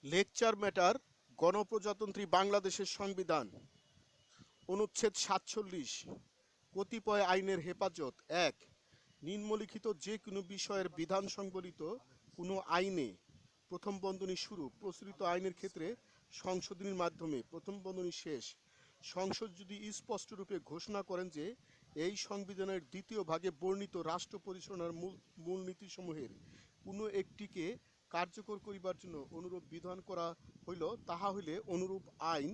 Lecture matter গণপ্রজাতন্ত্রী বাংলাদেশের সংবিধান অনুচ্ছেদ ৪৭ কতিপয় আইনের হেফাজত। ১. নিম্নলিখিত যে কোনো বিষয়ের বিধান সংবলিত কোনো আইনে প্রথম বন্ধনী শুরু প্রচলিত আইনের ক্ষেত্রে সংশোধনীর মাধ্যমে প্রথম বন্ধনী শেষ সংসদ যদি স্পষ্টরূপে ঘোষণা করেন যে এই সংবিধানের দ্বিতীয় ভাগে বর্ণিত রাষ্ট্র পরিচালনার মূলনীতিসমূহের কোনো একটিকে কার্যকর করিবার জন্য অনুরূপ বিধান করা হইল, তাহা হইলে অনুরূপ আইন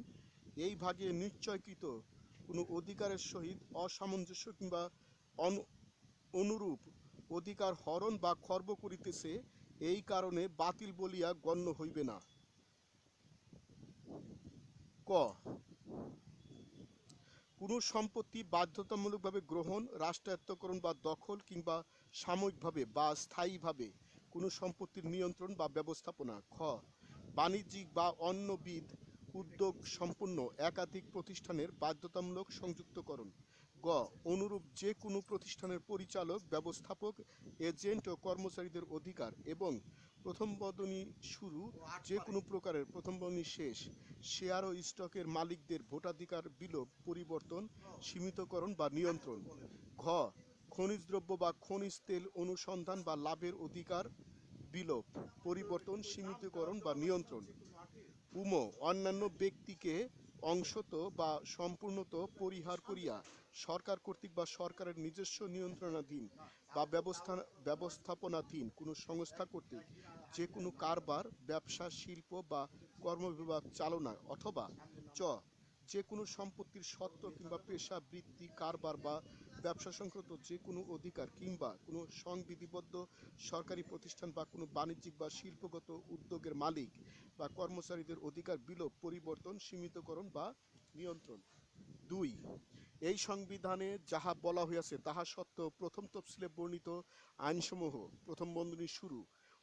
এই ভাগে নিশ্চয়কৃত কোনো অধিকারের সহিত অসামঞ্জস্য কিংবা অনুরূপ অধিকার হরণ বা খর্ব করিতেছে, এই কারণে বাতিল বলিয়া গণ্য হইবে না। ক. কোনো সম্পত্তি বাধ্যতামূলকভাবে গ্রহণ, রাষ্ট্রায়ত্তকরণ বা দখল কিংবা সাময়িকভাবে বা স্থায়ীভাবে কোনো সম্পত্তির নিয়ন্ত্রণ বা ব্যবস্থাপনা। খ. বাণিজ্যিক বা অন্যবিধ উদ্যোগ সম্পন্ন একাধিক প্রতিষ্ঠানের বাধ্যতামূলক সংযুক্তকরণ। গ. অনুরূপ যে কোনো প্রতিষ্ঠানের পরিচালক, ব্যবস্থাপক, এজেন্ট ও কর্মচারীদের অধিকার এবং প্রথম বন্ধনী শুরু যে কোনো প্রকারের প্রথম বন্ধনী শেষ শেয়ার ও স্টকের মালিকদের ভোটাধিকার বিলোপ, পরিবর্তন, সীমিতকরণ বা নিয়ন্ত্রণ। ঘ. খনিজ দ্রব্য বা খনিজ তেল অনুসন্ধান বা লাভের অধিকার বিলোপ, পরিবর্তন, সীমিতকরণ বা নিয়ন্ত্রণ। উম. অন্যান্য ব্যক্তিকে অংশত বা সম্পূর্ণত পরিহার করিয়া সরকার কর্তৃক বা সরকারের নিজস্ব নিয়ন্ত্রণাধীন বা ব্যবস্থাপনাধীন কোনো সংস্থা কর্তৃক যে কোনো কারবার, ব্যবসা, শিল্প বা কর্মবিভাগ চালনা অথবা চ. যে কোনো সম্পত্তির স্বত্ব কিংবা পেশা, বৃত্তি, কারবার বা ব্যবসা সংক্রান্ত যে কোনো অধিকার কিংবা কোনো সংবিধিবদ্ধ সরকারি প্রতিষ্ঠান বা কোনো বাণিজ্যিক বা শিল্পগত উদ্যোগের মালিক বা কর্মচারীদের অধিকার বিলোপ, পরিবর্তন, সীমিতকরণ বা নিয়ন্ত্রণ। ২. এই সংবিধানে যাহা বলা হইয়াছে তাহা সত্ত্বেও প্রথম তফসিলে বর্ণিত আইনসমূহ প্রথম বন্ধনী শুরু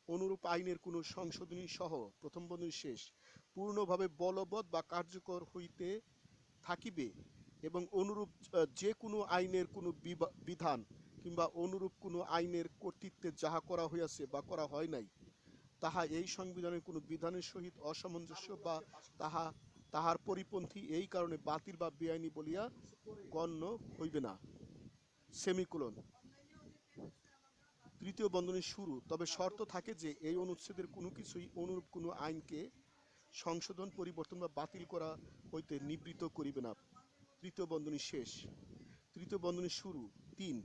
অনুরূপ আইনের কোনো সংশোধনী সহ প্রথম বন্ধনী শেষ পূর্ণভাবে বলবৎ বা কার্যকর হইতে থাকিবে এবং অনুরূপ যে কোনো আইনের কোনো বিধান কিংবা অনুরূপ কোনো আইনের কর্তৃত্বে যাহা করা হইয়াছে বা করা হয় নাই তাহা এই সংবিধানের কোনো বিধানের সহিত অসামঞ্জস্য বা তাহার পরিপন্থী, এই কারণে বাতিল বা বেআইনি বলিয়া গণ্য হইবে না। সেমিকোলন। তৃতীয় বন্ধনীর শুরু, তবে শর্ত থাকে যে এই অনুচ্ছেদের কোনো কিছুই অনুরূপ কোনো আইনকে সংশোধন, পরিবর্তন বা বাতিল করা হইতে নিবৃত্ত করিবে না। তৃতীয় বন্ধনী শেষ। তৃতীয় বন্ধনী শুরু। ৩.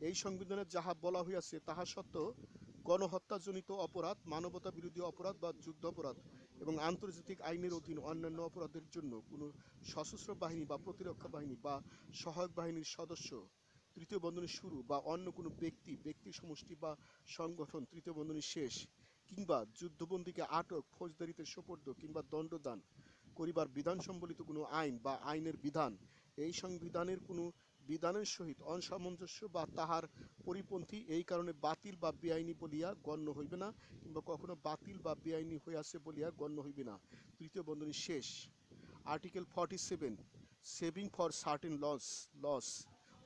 এই সংবিধানে যাহা বলা হইয়াছে তাহা সত্ত্বেও গণহত্যাজনিত অপরাধ, মানবতা বিরোধী অপরাধ বা যুদ্ধাপরাধ এবং আন্তর্জাতিক আইনের অধীন অন্যান্য অপরাধের জন্য কোনো সশস্ত্র বাহিনী বা প্রতিরক্ষা বাহিনী বা সহায়ক বাহিনীর সদস্য তৃতীয় বন্ধনী শুরু বা অন্য কোনো ব্যক্তি সমষ্টি বা সংগঠন তৃতীয় বন্ধনী শেষ কিংবা যুদ্ধবন্দীকে আটক, ফৌজদারিতে সোপর্দ কিংবা দণ্ডদান করিবার বিধান সম্বলিত কোনো আইন বা আইনের বিধান এই সংবিধানের কোনো বিধানের সহিত অসামঞ্জস্য বা তাহার পরিপন্থী, এই কারণে বাতিল বা বেআইনি বলিয়া গণ্য হইবে না কিংবা কখনো বাতিল বা বেআইনি হইয়াছে বলিয়া গণ্য হইবে না। তৃতীয় বন্ধনী শেষ। Article 47 saving for certain laws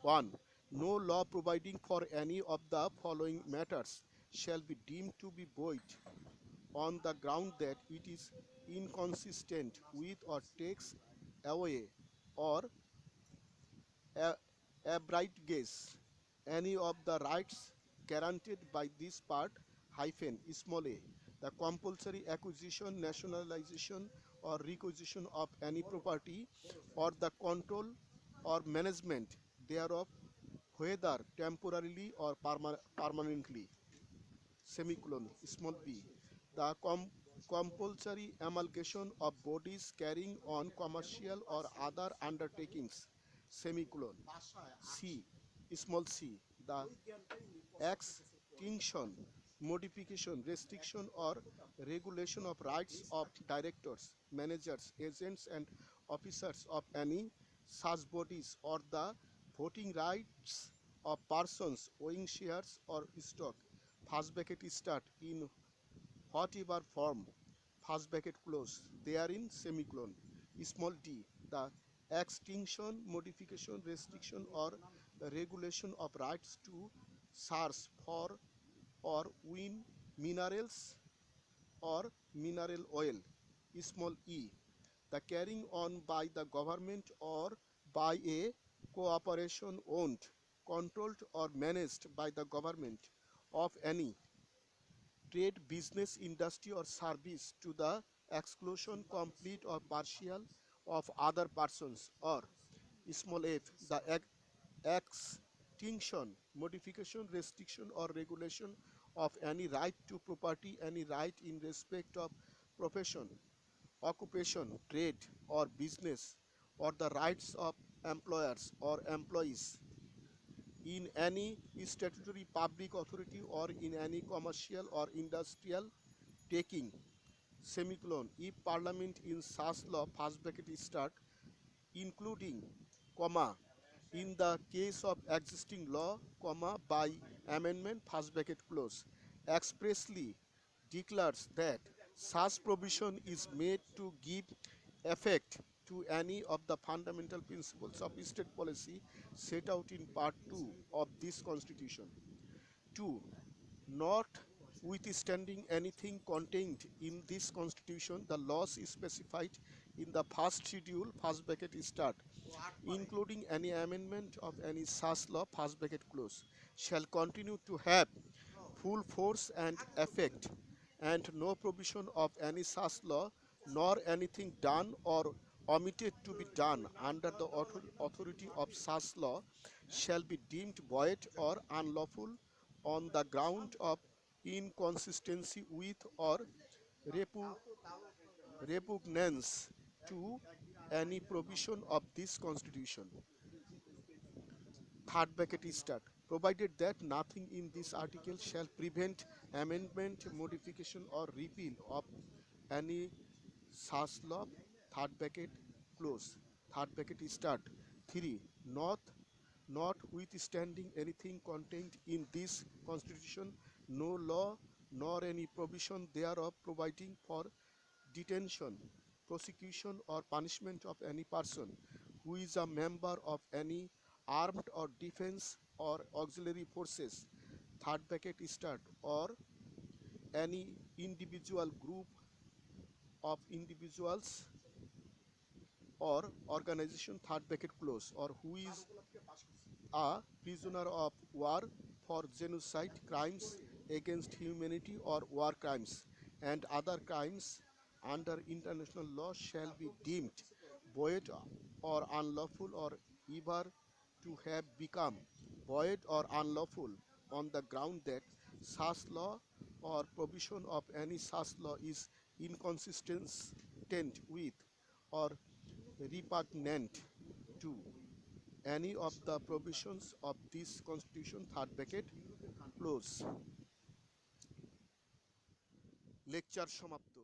1. No law providing for any of the following matters shall be deemed to be void on the ground that it is inconsistent with or takes away or abrogates any of the rights guaranteed by this part small a, the compulsory acquisition, nationalization or requisition of any property or the control or management thereof, whether temporarily or permanently, semicolon, small b, the compulsory amalgamation of bodies carrying on commercial or other undertakings, semicolon, c, small c, the extinction, modification, restriction or regulation of rights of directors, managers, agents and officers of any such bodies or the voting rights of persons owning shares or stock, first bracket start, in whatever form, first bracket close, therein, semicolon, small d, the extinction, modification, restriction or regulation of rights to search for or win minerals or mineral oil, small e, the carrying on by the government or by a cooperation owned, controlled or managed by the government of any trade, business, industry or service to the exclusion complete or partial of other persons, or small f, the extinction, modification, restriction or regulation of any right to property, any right in respect of profession, occupation, trade or business, or the rights of employers or employees in any statutory public authority or in any commercial or industrial taking, semicolon, if parliament in such law, first bracket start, including, comma, in the case of existing law, comma, by amendment, first bracket close, expressly declares that such provision is made to give effect to any of the fundamental principles of state policy set out in Part 2 of this Constitution. 2. Notwithstanding anything contained in this Constitution, the laws specified in the first schedule, first bracket start, including any amendment of any such law, first bracket close, shall continue to have full force and effect, and no provision of any such law, nor anything done or omitted to be done under the authority of such law, shall be deemed void or unlawful on the ground of inconsistency with or repugnance to any provision of this Constitution. Third bracket is start. Provided that nothing in this article shall prevent amendment, modification, or repeal of any such law. Third bracket close. Third bracket is start. 3. Notwithstanding anything contained in this Constitution, no law nor any provision thereof providing for detention, prosecution, or punishment of any person who is a member of any armed or defense or auxiliary forces, third bracket start, or any individual group of individuals or organization, third bracket close, or who is a prisoner of war for genocide, crimes against humanity or war crimes, and other crimes under international law shall be deemed void or unlawful, or ever to have become void or unlawful on the ground that such law or provision of any such law is inconsistent with or repugnant to any of the provisions of this Constitution, third bracket close. Lecture সমাপ্ত।